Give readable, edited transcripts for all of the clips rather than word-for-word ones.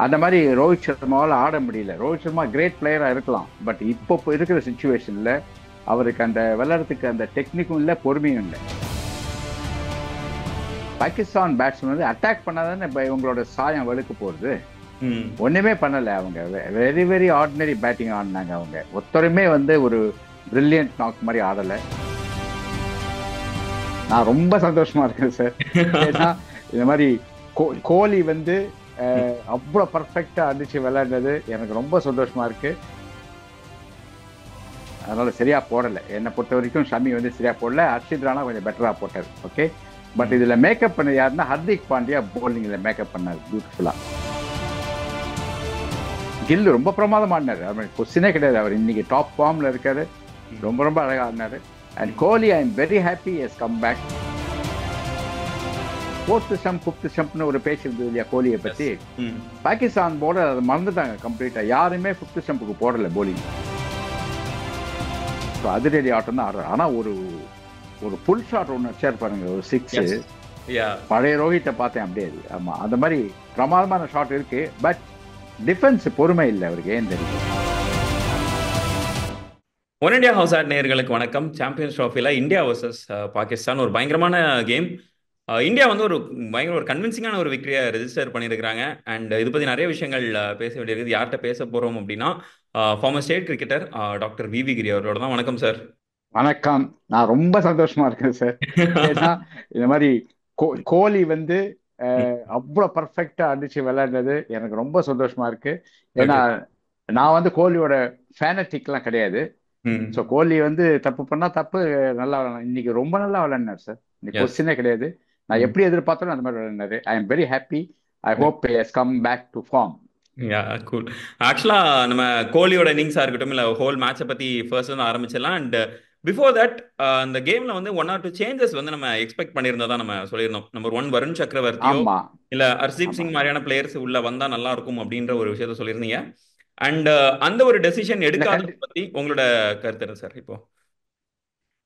அந்த மாதிரி ரோஹித் சர்மாவால் ஆட முடியல. ரோஹித் சர்மா கிரேட் பிளேயரா இருக்கலாம், பட் இப்போ இருக்கிற சுச்சுவேஷன்ல அவருக்கு அந்த விளையாடுறதுக்கு அந்த டெக்னிக்கும் இல்லை, பொறுமையும் இல்லை. பாகிஸ்தான் பேட்ஸ்மேன் வந்து அட்டாக் பண்ணாதானே இப்போ இவங்களோட சாயம் வெளுக்க போகுது. ம் ஒண்ணுமே பண்ணல அவங்க. வெரி வெரி ஆர்டினரி பேட்டிங் ஆடினாங்க. அவங்க ஒருத்தருமே வந்து ஒரு பிரில்லியன்ட் நாக் மாதிரி ஆடலை. நான் ரொம்ப சந்தோஷமா இருக்கேன் சார். ஏன்னா இந்த மாதிரி கோலி வந்து அவ்வளோ பர்ஃபெக்டா அடிச்சு விளையாடுறது எனக்கு ரொம்ப சந்தோஷமா இருக்கு. அதனால சரியா போடல. என்னை பொறுத்த வரைக்கும் ஷமி வந்து சரியா போடல. ஹர்ஷித் ராணா கொஞ்சம் பெட்டரா போட்டார். ஓகே, பட் இதுல மேக்கப் பண்ணது யாருன்னா ஹர்திக் பாண்டியா போலிங்ல மேக்கப் பண்ணார் பியூட்டிஃபுல்லா. கில் ரொம்ப பிரமாதமா ஆடினாரு. அவர் கொஸ்டினே கிடையாது. அவர் இன்னைக்கு டாப் ஃபார்ம்ல இருக்காரு. ரொம்ப ரொம்ப அழகா ஆடினாரு. And Kohli, I am very happy has come back. Fourth stump fifth ஸ்டம்ப்னு ஒரு பேச்சு இருந்தது இல்லையா கோலியை பத்தி. பாகிஸ்தான் போர்டு அதை மறந்துட்டாங்க கம்ப்ளீட்டா. யாருமே ஃபிஃப்த் ஸ்டம்புக்கு போடல போலிங். அதிரடி ஆட்டம் தான் ஆடுறாரு. ஆனா ஒரு ஒரு புல் ஷாட் ஒன்று வச்சார் பாருங்க, ஒரு சிக்ஸ். பழைய ரோஹித்தை பார்த்தேன் அப்படியே. ஆமா, அந்த மாதிரி பிரமாதமான ஷாட் இருக்கு. பட் டிஃபென்ஸ் பொறுமை இல்லை அவருக்கு. ஏன் தெரியும். ஒன் இண்டியா ஹவுஸ் ஆட் நேயர்களுக்கு வணக்கம். சாம்பியன்ஸ் ட்ராஃபியில் இந்தியா வர்சஸ் பாகிஸ்தான் ஒரு பயங்கரமான கேம். இந்தியா வந்து ஒரு பயங்கர ஒரு கன்வின்சிங்கான ஒரு விக்டரியை ரெஜிஸ்டர் பண்ணியிருக்கிறாங்க. அண்ட் இது பற்றி நிறைய விஷயங்கள் பேச வேண்டியிருக்குது. யார்கிட்ட பேச போகிறோம் அப்படின்னா former state cricketer doctor V Giri அவரோட தான். வணக்கம் சார். வணக்கம். நான் ரொம்ப சந்தோஷமா இருக்கேன் சார். ஏன்னா இந்த மாதிரி கோலி வந்து அவ்வளோ பர்ஃபெக்டா அடிச்சு விளையாடுறது எனக்கு ரொம்ப சந்தோஷமா இருக்கு. ஏன்னா நான் வந்து கோலியோட ஃபேனட்டிக்லாம் கிடையாது. ஸோ கோலி வந்து தப்பு பண்ணா தப்பு, நல்லா இன்னைக்கு ரொம்ப நல்லா விளையாடினார் சார். இன்னைக்கு கொஸ்டினே கிடையாது. நான் எப்படி எதிர்பார்த்தோம் அந்த மாதிரி விளையாடினாரு. I am very happy. I hope has come back to form. Cool. ஆக்சுவலா நம்ம கோலியோட இன்னிங்ஸா இருக்கட்டும், இல்ல ஹோல் மேட்சை பத்தி ஃபர்ஸ்ட் வந்து ஆரம்பிச்சிடலாம். அண்ட் பிஃபோர் தட் அந்த கேம்ல வந்து 1 or 2 சேஞ்சஸ் வந்து நம்ம எக்ஸ்பெக்ட் பண்ணியிருந்ததா நம்ம சொல்லியிருந்தோம். நம்பர் 1 வருண் சக்கரவர்த்தியோ ஆமா இல்ல ஹர்தீப் ஆமா. சிங் மாதிரியான பிளேயர்ஸ் உள்ள வந்தா நல்லா இருக்கும் அப்படின்ற ஒரு விஷயத்த சொல்லியிருந்தீங்க. அண்ட் அந்த ஒரு டெசிஷன் இல்ல எடுக்காத பத்தி உங்களோட கருத்து என்ன சார் இப்போ?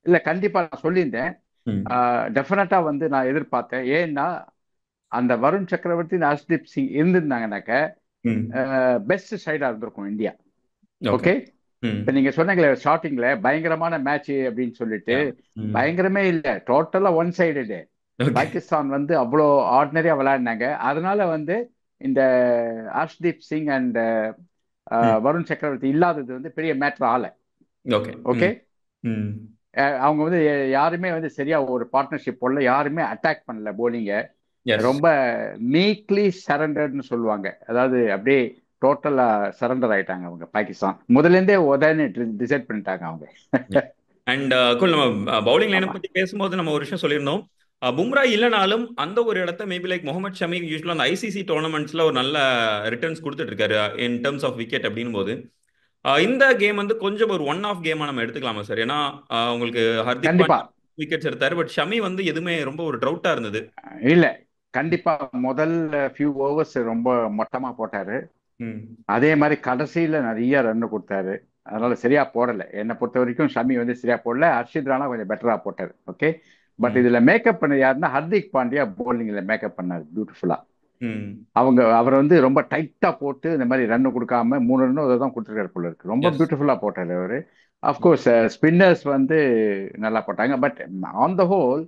இல்ல கண்டிப்பா நான் சொல்லியிருந்தேன். டெஃபினட்டா வந்து நான் எதிர்பார்த்தேன். ஏன்னா அந்த வருண் சக்கரவர்த்தி, ஹர்ஷ்தீப் சிங் இருந்திருந்தாங்கனாக்க பெஸ்ட் சைடா இருந்திருக்கும் இந்தியா. ஓகே, இப்ப நீங்க சொன்னீங்களே ஸ்டார்டிங்ல பயங்கரமான மேட்ச் அப்படின்னு சொல்லிட்டு, பயங்கரமே இல்ல, டோட்டலா ஒன் சைடு. பாகிஸ்தான் வந்து அவ்வளோ ஆர்டினரியா விளையாடினாங்க. அதனால வந்து இந்த ஹர்ஷ்தீப் சிங் அண்ட் வருண் சக்கரவர்த்தி இல்லாதது வந்து பெரிய மேட்டர் ஆல. ஓகே, அவங்க வந்து யாருமே வந்து சரியா ஒரு பார்ட்னர்ஷிப் போடல. யாருமே அட்டாக் பண்ணல போலிங்க. ரொம்ப மீக்லி சரண்டர்னு சொல்லுவாங்க. அதாவது அப்படியே டோட்டலா சரண்டர் ஆயிட்டாங்க அவங்க. பாகிஸ்தான் முதல்ல இருந்தே உடனே டிசைட் பண்ணிட்டாங்க அவங்க. அண்ட் நம்ம பவுலிங் லைனை பத்தி பேசும்போது நம்ம ஒரு விஷயம் சொல்லியிருந்தோம். பும்ரா இல்லைனாலும் அந்த ஒரு இடத்த மேபி லைக் முகமது ஷமி யூஸ்வலாக அந்த ஐசிசி டோர்னமெண்ட்ஸ்ல ஒரு நல்ல ரிட்டர்ன்ஸ் கொடுத்துட்டு இருக்காரு இன் டர்ம்ஸ் ஆஃப் விக்கெட் அப்படின் போது இந்த கேம் வந்து கொஞ்சம் ஒரு ஒன் ஆஃப் கேமா நம்ம எடுத்துக்கலாமா சார்? ஏன்னா உங்களுக்கு ஹர்திக் கண்டிப்பா பாண்டியா விக்கெட்ஸ் எடுத்தாரு, பட் ஷமி வந்து எதுவுமே ரொம்ப ஒரு ட்ரவுட்டா இருந்தது. இல்ல, கண்டிப்பா முதல் ஃபியூ ஓவர்ஸ் ரொம்ப மொட்டமா போட்டாரு. அதே மாதிரி கடைசியில நிறைய ரன் கொடுத்தாரு. அதனால சரியா போடல. என்னை பொறுத்த வரைக்கும் ஷமி வந்து சரியா போடல. ஹர்ஷித் ராணா கொஞ்சம் பெட்டரா போட்டாரு. ஓகே, பட் இதுல மேக்கப் பண்ணது யாருன்னா ஹர்திக் பாண்டியா போலிங்ல மேக்கப் பண்ணாரு பியூட்டிஃபுல்லா. அவர் வந்து ரொம்ப டைட்டா போட்டு இந்த மாதிரி ரன் கொடுக்காம 3 ரன் தான் கொடுத்துருக்காரு போல இருக்கு. ரொம்ப பியூட்டிஃபுல்லா போட்டாரு அவரு. அப்கோர்ஸ் ஸ்பின்னர்ஸ் வந்து நல்லா போட்டாங்க. But on the whole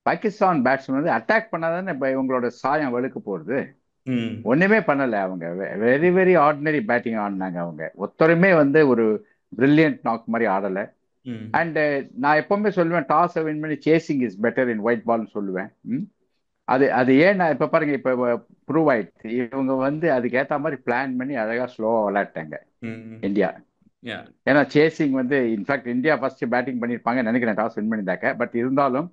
Pakistan batsman வந்து அட்டாக் பண்ணாதானே இப்ப இவங்களோட சாயம் வெளுக்க போறது. ஒண்ணுமே பண்ணல அவங்க. வெரி வெரி ஆர்டினரி பேட்டிங் ஆடினாங்க. அவங்க ஒருத்தருமே வந்து ஒரு பிரில்லியன்ட் நாக் மாதிரி ஆடல. அண்ட் நான் எப்பவுமே சொல்லுவேன், டாஸ் வின் பண்ணி chasing is better in white பால்னு சொல்லுவேன். அது அது ஏன் நான் இப்ப பாருங்க, இப்ப ப்ரூவ் ஆயிடுச்சு. இவங்க வந்து அதுக்கு ஏத்த மாதிரி பிளான் பண்ணி அழகா ஸ்லோவா விளையாட்டாங்க இந்தியா. ஏன்னா சேசிங் வந்து இன்ஃபேக்ட் இந்தியா ஃபர்ஸ்ட் பேட்டிங் பண்ணிருப்பாங்க நினைக்கிறேன் டாஸ் வின் பண்ணியிருந்தாக்க. பட் இருந்தாலும்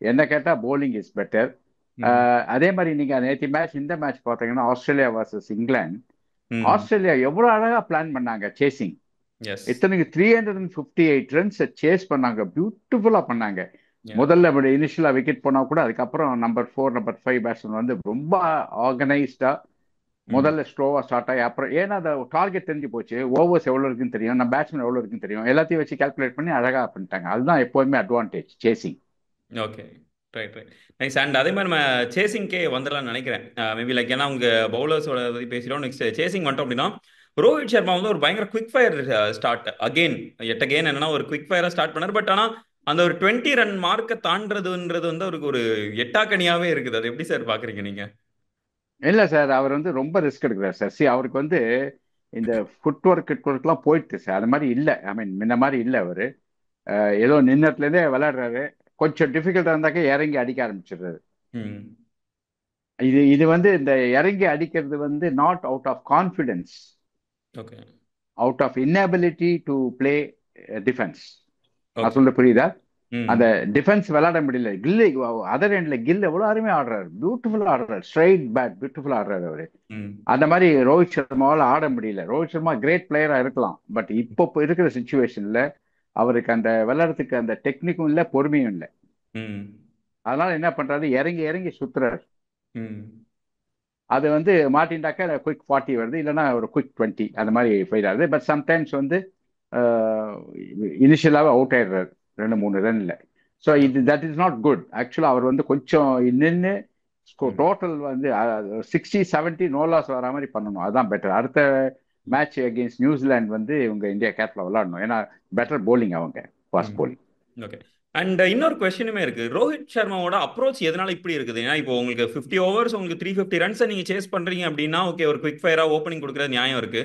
என்ன கேட்டா போலிங் இஸ் பெட்டர். அதே மாதிரி நீங்க நேற்று மேட்ச், இந்த மேட்ச் பார்த்தீங்கன்னா ஆஸ்திரேலியா வர்சஸ் இங்கிலாந்து. ஆஸ்திரேலியா எவ்வளவு அழகா பிளான் பண்ணாங்க சேசிங். இத்தனைக்கு 358 ரன்ஸ் சேஸ் பண்ணாங்க. பியூட்டிஃபுல்லா பண்ணாங்க. முதல்ல இனிஷியலா விக்கெட் போனா கூட அதுக்கப்புறம் நம்பர் 4 நம்பர் 5 பேட்ஸ்மேன் வந்து ரொம்ப ஆர்கனைஸ்டா முதல்ல ஸ்லோவா ஸ்டார்ட் ஆகி அப்புறம், ஏன்னா அந்த டார்கெட் தெரிஞ்சு போச்சு. ஓவர்ஸ் எவ்வளவு இருக்குன்னு தெரியும், நம்ம பேட்ஸ்மேன் எவ்வளவு இருக்குன்னு தெரியும். எல்லாத்தையும் வச்சு கால்குலேட் பண்ணி அழகா பண்ணிட்டாங்க. அதுதான் எப்போதுமே advantage chasing. Okay, right right nice. And அதே மாதிரி நம்ம சேசிங்க்கே வந்துடலாம்னு நினைக்கிறேன். மேபி லைக் ஏன்னா அவங்க பவுலர்ஸோட பற்றி பேசிட்டோம். நெக்ஸ்ட் சேசிங் வந்துட்டோம் அப்படின்னா ரோஹித் சர்மா வந்து ஒரு பயங்கர குவிக் ஃபயர் ஸ்டார்ட் அகெயின் எட் அகெயின் என்னன்னா ஒரு குவிக் ஃபயராக ஸ்டார்ட் பண்ணார். பட் ஆனால் அந்த ஒரு 20 ரன் மார்க்கை தாண்டதுன்றது வந்து அவருக்கு ஒரு எட்டாக்கனியாவே இருக்குது. அது எப்படி சார் பாக்குறீங்க நீங்க? இல்ல சார், அவர் வந்து ரொம்ப ரிஸ்க் எடுக்கிறார் சார். அவருக்கு வந்து இந்த ஃபுட் ஒர்க்லாம் போயிட்டு சார், அது மாதிரி இல்லை. ஐ மீன் முன்ன மாதிரி இல்லை அவரு. ஏதோ நின்னத்துலேருந்தே விளையாடுறாரு. கொஞ்சம் டிஃபிகல்ட்டா இருந்தாக்க இறங்கி அடிக்க ஆரம்பிச்சிடுறாரு. ம். இது இது வந்து இந்த இறங்கி அடிக்கிறது வந்து not out of confidence, okay out of inability to play defence. நான் ஓகே. சொல்ல புரியுதா? ம் அந்த டிஃபென்ஸ் விளையாட முடியல. கில்லு அதர் எண்ட்ல கில் எவ்வளவு அருமையா ஆடுறாரு, பியூட்டிஃபுல்லா ஆடுறாரு, ஸ்ட்ரைட் பேட் பியூட்டிஃபுல்லா ஆடுறாரு அவரு. ம் அந்த மாதிரி ரோஹித் சர்மாவால் ஆட முடியல. ரோஹித் சர்மா கிரேட் பிளேயரா இருக்கலாம், பட் இப்போ இருக்கிற சுச்சுவேஷன்ல அவருக்கு அந்த விளையாடுறதுக்கு அந்த டெக்னிக்கும் இல்லை, பொறுமையும் இல்லை. ம் அதனால என்ன பண்றாரு, இறங்கி இறங்கி சுத்துறாரு. ம் அது வந்து மாட்டின்டாக்கா குயிக் 40 வருது, இல்லைன்னா ஒரு குயிக் 20 அந்த மாதிரி போயிடாது. பட் சம்டைம்ஸ் வந்து இனிஷியலாக அவுட் ஆயிடுறாரு 2-3 ரன்ல. ஸோ இது தட் இஸ் நாட் குட். ஆக்சுவலாக அவர் வந்து கொஞ்சம் நின்று ம். டோட்டல் வந்து 60-70 நோ லாஸ் வர மாதிரி பண்ணணும். அதுதான் பெட்டர். அடுத்த மேட்ச் அகேன்ஸ்ட் நியூசிலாந்து வந்து இவங்க இந்தியா கேப்ல விளையாடணும். ஏன்னா பெட்டர் போலிங், அவங்க ஃபாஸ்ட் ம் போலிங். ஓகே. அண்ட் இன்னொரு கொஸ்டினுமே இருக்கு. ரோஹித் சர்மாவோட அப்ரோச் எதனால இப்படி இருக்குது? ஏன்னா இப்போ உங்களுக்கு 50 ஓவர்ஸ் உங்களுக்கு 350 ரன்ஸை நீங்க சேஸ் பண்றீங்க அப்படின்னா ஓகே, ஒரு குவிக் ஃபயரா ஓப்பனிங் கொடுக்குறது நியாயம் இருக்கு.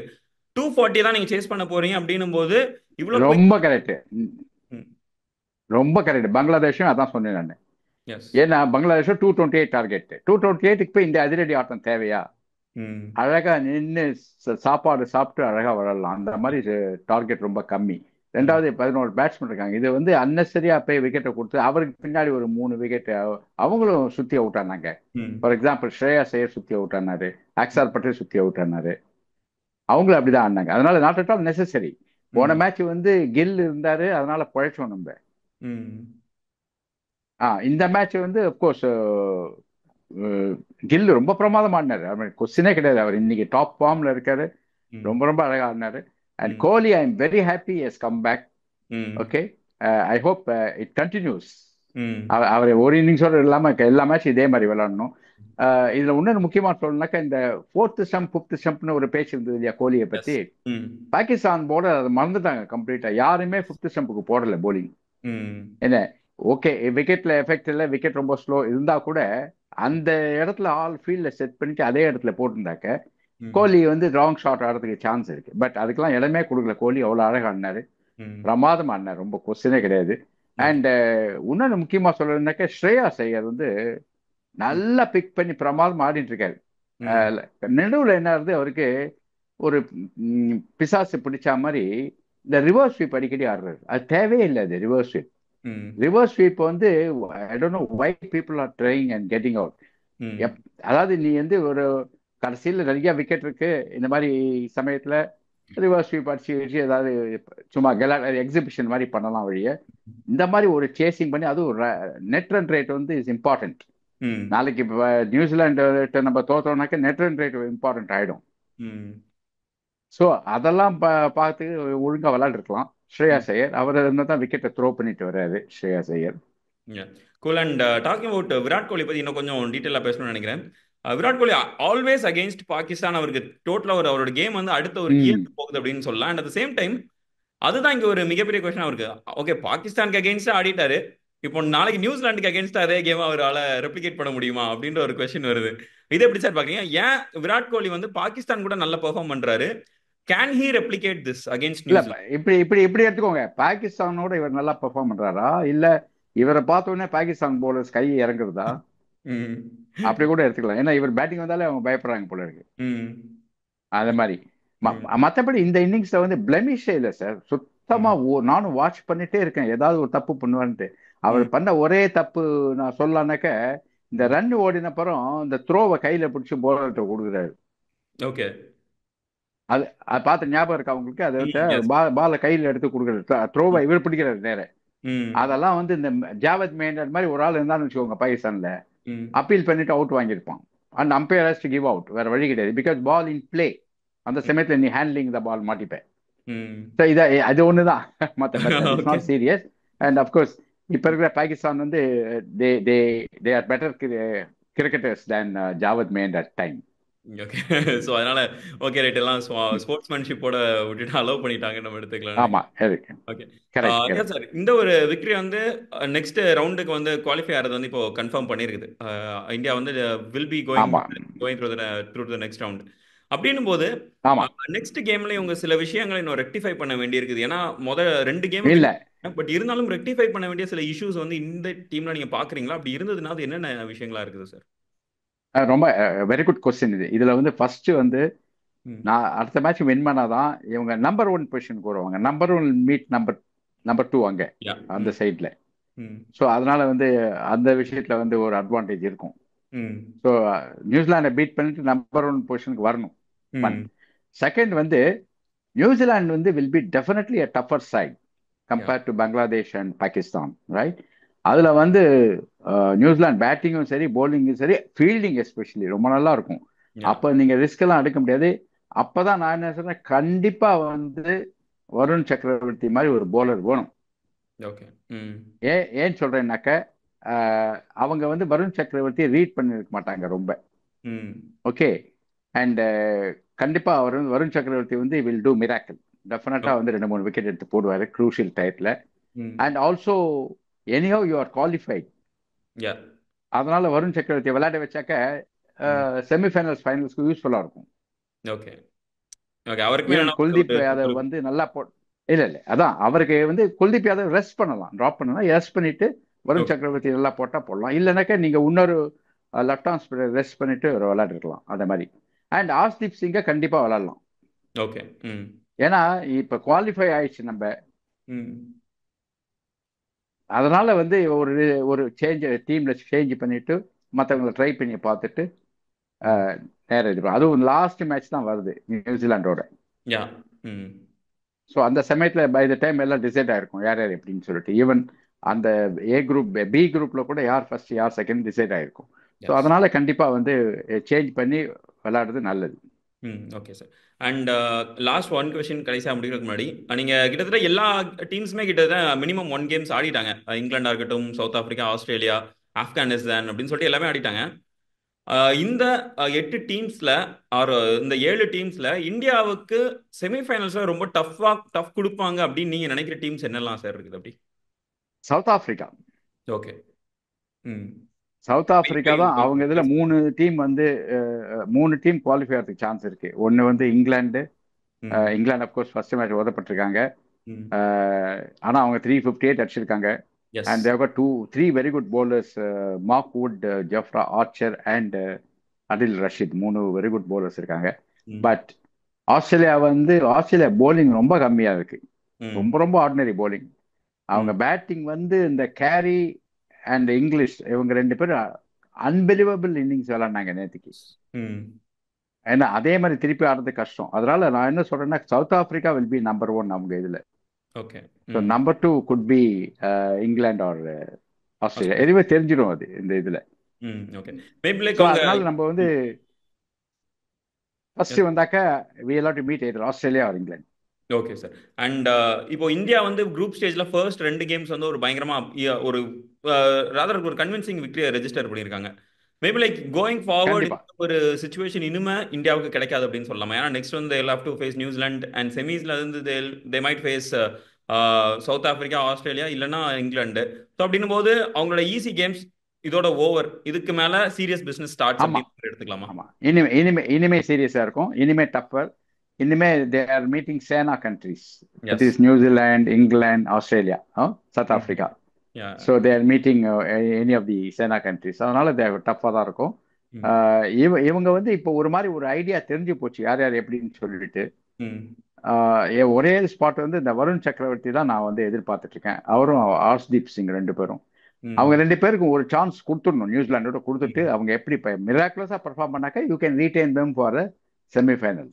240 தான் நீங்க சேஸ் பண்ண போறீங்க அப்படின்னும் போது இவ்வளவு குவிக். ரொம்ப கரெக்ட், ரொம்ப கரெக்ட். பங்களாதேஷும் அதான் சொன்னேன் நான். எஸ். ஏன்னா பங்களாதேஷும் 228 டார்கெட். 228க்கு போய் இந்த அதிரடி ஆட்டம் தேவையா? ம் அழகா நின்று சாப்பாடு சாப்பிட்டு அழகா விளையாடலாம். அந்த மாதிரி டார்கெட் ரொம்ப கம்மி. ரெண்டாவது 11 பேட்ஸ்மேன் இருக்காங்க. இது வந்து அன்னெசரியா போய் விக்கெட்டை கொடுத்து அவருக்கு பின்னாடி ஒரு 3 விக்கெட் அவங்களும் சுத்தி அவுட் ஆனாங்க. ம் ஃபார் எக்ஸாம்பிள் ஸ்ரேயா ஐயர் சுத்தி அவுட் ஆனாரு, அக்ஸார் பட்டேல் சுத்தி அவுட் ஆனாரு. அவங்களும் அப்படிதான் ஆனாங்க. அதனால நாட் அட் ஆல் நெசசரி. போன ம் மேட்ச் வந்து கில் இருந்தாரு, அதனால பழைச்சோம் நம்ம. ம் இந்த மேட்ச் வந்து அப்கோர்ஸ் கில் ரொம்ப பிரமாதம் ஆடினாரு. கொஸ்டினே கிடையாது. அவர் இன்னைக்கு டாப் ஃபார்ம்ல இருக்காரு. ம் ரொம்ப ரொம்ப அழகா ஆடினாரு. And hmm Kohli, I am very happy has come back. Hmm okay, I hope it continues. Hmm அவர் ஒரு இன்னிங்ஸோட இல்லாம எல்லா மேட்சும் இதே மாதிரி விளையாடணும். இதுல இன்னொரு முக்கியமா சொல்லணும்னாக்கா, இந்த 4th ஸ்டம்ப் 5th ஸ்டம்ப்னு ஒரு பேச்சு இருந்தது இல்லையா கோலியை எஸ். பத்தி. ம் பாகிஸ்தான் போர்டு அதை மறந்துட்டாங்க கம்ப்ளீட்டா. யாருமே 5th ஸ்டம்புக்கு போடல போலிங். ம் என்ன, ஓகே விக்கெட்ல எஃபெக்ட் இல்லை, விக்கெட் ரொம்ப ஸ்லோ இருந்தா கூட அந்த இடத்துல ஆல் ஃபீல்ட்ல செட் பண்ணிட்டு அதே இடத்துல போட்டிருந்தாக்க ம் கோலி வந்து ராங் ஷாட் ஆடுறதுக்கு சான்ஸ் இருக்கு. பட் அதுக்கெல்லாம் இடமே கொடுக்கல. கோலி அவ்வளோ அழகா ஆடினாரு, ம் பிரமாதம் ஆடினார், ரொம்ப கொஸ்டினே கிடையாது. ஓகே. அண்ட் இன்னொன்று முக்கியமா சொல்றதுனாக்க, ஸ்ரேயா ஐயர் வந்து ம் நல்லா பிக் பண்ணி பிரமாதம் ஆடிட்டு இருக்காரு. ம் நடுவில் என்ன ஆகுது அவருக்கு, ஒரு பிசாசு பிடிச்ச மாதிரி இந்த ரிவர்ஸ் ஸ்வீப் அடிக்கடி ஆடுறாரு. அது தேவையே இல்லை. அது ரிவர்ஸ் ஸ்வீப். ம் ரிவர்ஸ் ஸ்வீப் வந்து I don't know why people are trying and getting out. ம் அதாவது நீ வந்து ஒரு கடைசியில் நிறைய விக்கெட் இருக்கு, இந்த மாதிரி சமயத்துல ரிவர்ஸ் ஸ்வீப் அடிச்சு வச்சு ஏதாவது சும்மா எக்ஸிபிஷன் மாதிரி பண்ணலாம் வழிய. இந்த மாதிரி ஒரு சேசிங் பண்ணி, அதுவும் நெட் ரன் ரேட் வந்து இஸ் இம்பார்ட்டன்ட். ம் நாளைக்கு இப்போ நியூசிலாண்டு நம்ம தோத்தோம்னாக்க நெட் ரன் ரேட் இம்பார்ட்டன்ட் ஆயிடும். ம் ஸோ அதெல்லாம் பார்த்து ஒழுங்கா விளையாண்டுருக்கலாம். ஸ்ரேயா ம் ஐயர் அவர் இருந்தால் தான் விக்கெட்டை த்ரோ பண்ணிட்டு வர்றாரு Shreyas Iyer. Cool. And talking about Virat Kohli பத்தி இன்னும் கொஞ்சம் டீட்டெயிலாக பேசணும்னு நினைக்கிறேன். Virat Kohli always against Pakistan. அவருக்கு டோட்டலாக அவரோட கேம் வந்து அடுத்த ஒரு ம் கியர் போகுது அப்படின்னு சொல்லலாம். அண்ட் அட் சேம் டைம் அதுதான் இங்க ஒரு மிகப்பெரிய கொஸ்டின் அவருக்கு. ஓகே, பாகிஸ்தானுக்கு அகேன்ஸ்டா ஆடிட்டாரு. இப்போ நாளைக்கு நியூசிலாந்துக்கு அகேன்ஸ்டா அதே கேம் அவரால் ரெப்ளிகேட் பண்ண முடியுமா அப்படின்ற ஒரு கொஸ்டின் வருது. இது எப்படி சார் பாக்குறீங்க? ஏன் விராட் கோலி வந்து பாகிஸ்தான் கூட நல்லா பெர்ஃபார்ம் பண்றாரு? Can he replicate this against இல்ல, நியூசிலாந்து? இப்படி இப்படி இப்படி எடுத்துக்கோங்க. பாகிஸ்தானோட இவர் நல்லா பெர்ஃபார்ம் பண்றாரா, இல்ல இவரை பார்த்த உடனே பாகிஸ்தான் போலர்ஸ் கை இறங்குறதா? ம் அப்படி கூட எடுத்துக்கலாம். ஏன்னா இவர் பேட்டிங் வந்தாலே அவங்க பயப்படுறாங்க போல இருக்கு. ம் அது மாதிரி ம் மற்றபடி இந்த இன்னிங்ஸ்ல வந்து பிளமிஷே இல்லை சார். சுத்தமா ம் நானும் வாட்ச் பண்ணிட்டே இருக்கேன், ஏதாவது ஒரு தப்பு பண்ணுவான்ட்டு. அவர் ம் பண்ண ஒரே தப்பு நான் சொல்லலான்னாக்க, இந்த ரன் ஓடின அப்புறம் இந்த த்ரோவை கையில பிடிச்சி போலர்கிட்ட கொடுக்குறாரு. ஓகே. அது அது பார்த்த ஞாபகம் இருக்கா உங்களுக்கு? அதை ம் எஸ். பாலை கையில எடுத்து கொடுக்குறாரு, த்ரோவை ம் இவர் பிடிக்கிறாரு நேர. ம் அதெல்லாம் வந்து இந்த ஜாவத் மேண்டர் மாதிரி ஒரு ஆள் இருந்தான்னு வச்சுக்கோங்க பாகிஸ்தான்ல, ம் அப்பீல் பண்ணிட்டு அவுட் வாங்கியிருப்பான். And umpire has to give out, வேற வழி கிடையாது. Because ball in play. அந்த சமயத்துல நீ ஹேண்ட்லிங் த பால் மாட்டிப்பேன். ம் ஸோ அது ஒன்று தான். மற்றபடி it's okay. Not serious. And of course இப்ப இருக்கிற பாகிஸ்தான் வந்து they they they are better cricketers than Javed Miandad time. Okay. So அதனால ஓகே ரைட் எல்லாம் ஸ்போர்ட்ஸ்மேன்ஷிப்போட விட்டுட்டு அலோவ் பண்ணிட்டாங்கன்னு நம்ம எடுத்துக்கலாம் ஆமா, நினைக்கிறேன். இருக்கு. ஓகே. கரெக்ட், ஏன் கரெக்ட். சார் இந்த ஒரு விக்டரி வந்து நெக்ஸ்ட் ரவுண்டுக்கு வந்து குவாலிஃபை ஆகிறது வந்து இப்போ கன்ஃபார்ம் பண்ணியிருக்குது. இந்தியா வந்து வில் பி ஆமா, going through the next round. அப்படின்னும் போது ஆமா. நெக்ஸ்ட் கேம்ல இவங்க சில விஷயங்களை இன்னும் ரெக்டிஃபை பண்ண வேண்டியிருக்குது. ஏன்னா ரெண்டு கேம் இல்ல, வின், பட் இருந்தாலும் ரெக்டிஃபை பண்ண வேண்டிய சில இஷ்யூஸ் வந்து இந்த டீம்ல நீங்க பாக்குறீங்களா? அப்படி இருந்ததுன்னா அது என்னென்ன விஷயங்களா இருக்குது சார்? ரொம்ப வெரி குட் கொஸ்டின் இது. இதுல வந்து ஃபர்ஸ்ட் வந்து ம். நான் அடுத்த மேட்ச் வின் பண்ணாதான் இவங்க நம்பர் ஒன் பொசிஷனுக்கு வருவாங்க. Number one meet number number two அங்க யா. அந்த ம். சைட்ல. ம். ஸோ அதனால வந்து அந்த விஷயத்துல வந்து ஒரு அட்வான்டேஜ் இருக்கும். ம். ஸோ நியூசிலாண்டை பீட் பண்ணிட்டு நம்பர் ஒன் பொசிஷனுக்கு வரணும். ஒன். ம். செகண்ட் வந்து நியூசிலாந்து வந்து will be definitely a tougher side yeah. Compared to Bangladesh and Pakistan, right? அதுல வந்து நியூசிலாந்து பேட்டிங்கும் சரி, bowling-ம் சரி, ஃபீல்டிங் எஸ்பெஷலி ரொம்ப நல்லா இருக்கும். யா. அப்ப நீங்க ரிஸ்க் எல்லாம் எடுக்க முடியாது. அப்பதான் நான் என்ன சொல்றேன், கண்டிப்பா வந்து வருண் சக்கரவர்த்தி மாதிரி ஒரு bowler வேணும். ஓகே. ம். ஏன் சொல்றேன்னாக்க அவங்க வந்து வருண் சக்கரவர்த்தியை ரீட் பண்ணிருக்க மாட்டாங்க ரொம்ப. ம். ஓகே. அண்ட் கண்டிப்பா அவர் வந்து வருண் சக்கரவர்த்தி வந்து வில் டூ மிராக்கிள். டெஃபினட்டா ஓகே. வந்து 2 3 விக்கெட் எடுத்து போடுவாரு க்ரூஷியல் டயத்துல. Hmm. And also anyhow you are qualified. Yeah. அதனால வருண் சக்கரவர்த்தியை விளையாட வச்சாக்க ம். செமிஃபைனல்ஸ் ஃபைனல்ஸ்க்கு யூஸ்ஃபுல்லா இருக்கும். ஓகே. ஓகே. அவருக்குமே ஈவன் வேணா குல்தீப் ஒரு யாதவ் வந்து நல்லா இல்ல இல்ல, அதான் அவருக்கு வந்து குல்தீப் யாதவ் ரெஸ்ட் பண்ணலாம், ட்ராப் பண்ணலாம். ரெஸ்ட் பண்ணிட்டு வருண் ஓகே. சக்கரவர்த்தி நல்லா போட்டா போடலாம். இல்லைனாக்கா நீங்க இன்னொரு லெஃப்ட் ஆர்ம் ஸ்பின்னர் ரெஸ்ட் பண்ணிட்டு ஒரு விளையாடிருக்கலாம் அந்த மாதிரி. அண்ட் ஆர்ஷ்தீப் சிங்கை கண்டிப்பா விளையாடலாம். ஓகே. ம். ஏன்னா இப்ப குவாலிஃபை ஆயிடுச்சு நம்ம. ம். அதனால வந்து ஒரு ஒரு டீம்ல சேஞ்ச் பண்ணிட்டு மற்றவங்களை ட்ரை பண்ணி பார்த்துட்டு ம். நேரம் இது அதுவும் லாஸ்ட் மேட்ச் தான் வருது நியூசிலாண்டோட. யா. ம். ஸோ அந்த சமயத்தில் பை த டைம் எல்லாம் டிசைட் ஆயிருக்கும் யார் யார் எப்படின்னு சொல்லிட்டு. ஈவன் அந்த ஏ குரூப் பி குரூப்ல கூட யார் ஃபர்ஸ்ட் யார் செகண்ட் டிசைட் ஆயிருக்கும். So yes. அதனால கண்டிப்பா வந்து சேஞ்ச் பண்ணி விளையாடுறது நல்லது. ம். Okay sir. And last one question கடைசியாக முடிக்கிறதுக்கு முன்னாடி நீங்க கிட்டத்தட்ட எல்லா டீம்ஸுமே கிட்டத்தட்ட மினிமம் ஒன் கேம்ஸ் ஆடிட்டாங்க. இங்கிலாண்டா இருக்கட்டும், சவுத் ஆப்பிரிக்கா, ஆஸ்திரேலியா, ஆப்கானிஸ்தான் அப்படின்னு சொல்லிட்டு எல்லாமே ஆடிட்டாங்க. இந்த 8 டீம்ஸ்ல ஆர் இந்த 7 டீம்ஸ்ல இந்தியாவுக்கு செமிஃபைனல்ஸ்ல ரொம்ப டஃப் கொடுப்பாங்க அப்படின்னு நீங்க நினைக்கிற டீம்ஸ் என்னெல்லாம் சார் இருக்குது அப்படி? South Africa. ஓகே. ம். சவுத் ஆப்பிரிக்கா தான். அவங்க இதுல 3 டீம் வந்து 3 டீம் குவாலிஃபை ஆகிறதுக்கு சான்ஸ் இருக்கு. ஒன்னு வந்து England. Hmm. England of course first match ஓதப்பட்டிருக்காங்க. ம். ஆனா அவங்க 358 அடிச்சிருக்காங்க. Yes. And they got three very good bowlers, Mark Wood, Jofra Archer and Adil Rashid. 3 very good bowlers இருக்காங்க. ம். பட் ஆஸ்திரேலியா bowling ரொம்ப கம்மியா இருக்கு. ம். ரொம்ப ரொம்ப ஆர்டினரி bowling. அவங்க ம். பேட்டிங் வந்து இந்த கேரி அண்ட் இங்கிலீஷ் இவங்க 2 பேரும் அன்பிலிவபிள் இன்னிங்ஸ் விளையாடினாங்க நேற்றுக்கு. ம். ஏன்னா அதே மாதிரி திருப்பி ஆடுறது கஷ்டம். அதனால நான் என்ன சொல்றேன்னா South Africa will be number one அவங்க இதுல. ஓகே. ஸோ ம். Number two could be England or Australia. எதுவுமே தெரிஞ்சிடும் அது இந்த இதுல. ம். ஓகே. மேபி லைக் ஸோ அவங்க. அதனால நம்ம வந்து ஃபர்ஸ்ட் எஸ். வந்தாக்க we will have to meet either Australia or England. Okay sir. And இப்போ இந்தியா வந்து குரூப் ஸ்டேஜ்ல ஃபர்ஸ்ட் 2 கேம்ஸ் வந்து ஒரு பயங்கரமா ஒரு ராதர் ஒரு கன்வின்சிங் விக்டரியை ரெஜிஸ்டர் பண்ணியிருக்காங்க. மேபி லைக் கோயிங் ஃபார்வர்ட் கண்டிப்பா. இந்த ஒரு சுச்சுவேஷன் இனிமே இந்தியாவுக்கு கிடைக்காது அப்படின்னு சொல்லலாமா? ஏன்னா நெக்ஸ்ட் வந்து they'll have to face New Zealand and செமிஸ்ல இருந்து they might face South Africa, Australia இல்லைன்னா இங்கிலாந்து. ஸோ அப்படின்னும் போது அவங்களோட ஈஸி கேம்ஸ் இதோட ஓவர், இதுக்கு மேல சீரியஸ் பிசினஸ் ஸ்டார்ட்ஸ் ஆமா, அப்படின்னு எடுத்துக்கலாமா? ஆமா. இனிமே சீரியஸா இருக்கும். இனிமே டஃபர். இனிமே they are meeting SENA countries. That yes. Is New Zealand, England, Australia, South hmm. Africa. Yeah. So they are meeting any of the SENA countries. அதனால தே டஃப்பாக தான் இருக்கும். ம். இவங்க வந்து இப்போ ஒரு மாதிரி ஒரு ஐடியா தெரிஞ்சு போச்சு யார் யார் எப்படின்னு சொல்லிட்டு. ம். ஒரே ஸ்பாட் வந்து இந்த வருண் சக்கரவர்த்தி தான் நான் வந்து எதிர்பார்த்துட்டு இருக்கேன். அவரும் ஆர்ஷ்தீப் சிங் 2 பேரும். ம். அவங்க 2 பேருக்கும் ஒரு சான்ஸ் கொடுத்துடணும். நியூசிலாண்டோட கொடுத்துட்டு ம். அவங்க எப்படி மிராக்குலஸா பெர்ஃபார்ம் பண்ணாக்க you can retain them for semifinal.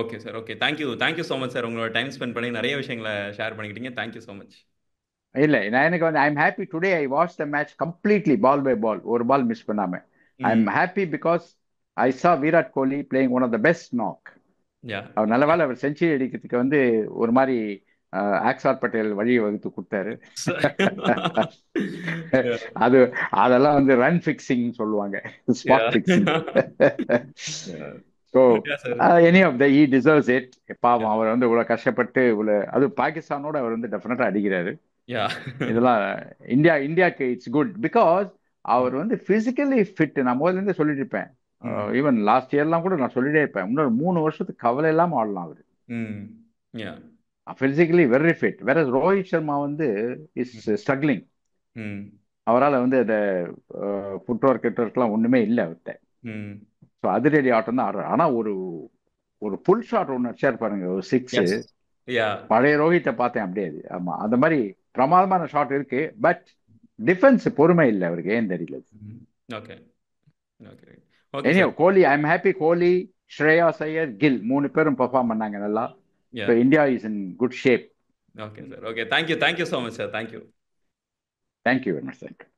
Okay sir. Okay. Thank you so much sir. உங்களோட டைம் ஸ்பெண்ட் பண்ணி நிறைய விஷயங்களை ஷேர் பண்ணிக்கிட்டீங்க. Thank you so much. இல்லை, நான் எனக்கு வந்து I am happy today. I watch the match completely ball by ball, ஒரு பால் மிஸ் பண்ணாம. I am hmm. Happy because I saw Virat Kohli playing one of the best knock. Yeah. அவர் நல்ல வேளை அவர் century அடிக்கிறதுக்கு வந்து ஒரு மாதிரி அக்ஷர் பட்டேல் வழியை வகுத்து கொடுத்தாரு. Yeah. அது அதெல்லாம் வந்து ரன் ஃபிக்ஸிங் சொல்லுவாங்க, spot Yeah. Fixing. Yeah. So Yeah, sir. Any of the ஈ டிசர்வ்ஸ் இட். Yeah. பாவம், அவர் வந்து இவ்வளோ கஷ்டப்பட்டு இவ்வளோ, அது பாகிஸ்தானோட அவர் வந்து டெஃபினட்டாக அடிக்கிறாரு. Yeah. இதெல்லாம் இந்தியாவுக்கு இட்ஸ் குட் பிகாஸ் அவர் வந்து பிசிக்கலி ஃபிட். நான் முதல்ல இருந்தே சொல்லிட்டு இருப்பேன். ஈவன் லாஸ்ட் இயர்லாம் கூட நான் சொல்லிட்டே இருப்பேன், இன்னொரு 3 வருஷத்துக்கு கவலை இல்லாமல் ஆடலாம் அவர். Yeah. Physically very fit. வேற ரோஹித் சர்மா வந்து இஸ் ஸ்ட்ரகிளிங். அவரால் வந்து அந்த ஃபுட் ஒர்க் கிட்டர்க்கெல்லாம் ஒன்றுமே இல்லை அவர்கிட்ட. ஸோ அதிரடி ஆட்டம் தான் ஆடுறாரு. ஆனால் ஒரு ஒரு புல் ஷாட் ஒன்று அடிச்சார் பாருங்க, ஒரு 6. Yes. Yeah. பழைய ரோஹித்தை பார்த்தேன் அப்படியே. அது ஆமா, அந்த மாதிரி பிரமாதமான ஷாட் இருக்கு. பட் டிஃபென்ஸ் பொறுமை இல்லை அவருக்கு, ஏன் தெரியல. Okay. Okay. Okay, எனியோ sir. Kohli, I am happy. Kohli, Shreyas Iyer, Gill 3 பேரும் பெர்ஃபார்ம் பண்ணாங்க நல்லா. Yeah. So India is in good shape. Okay, sir. Okay. Thank you. Thank you so much, sir. Thank you. Thank you very much. Thank you.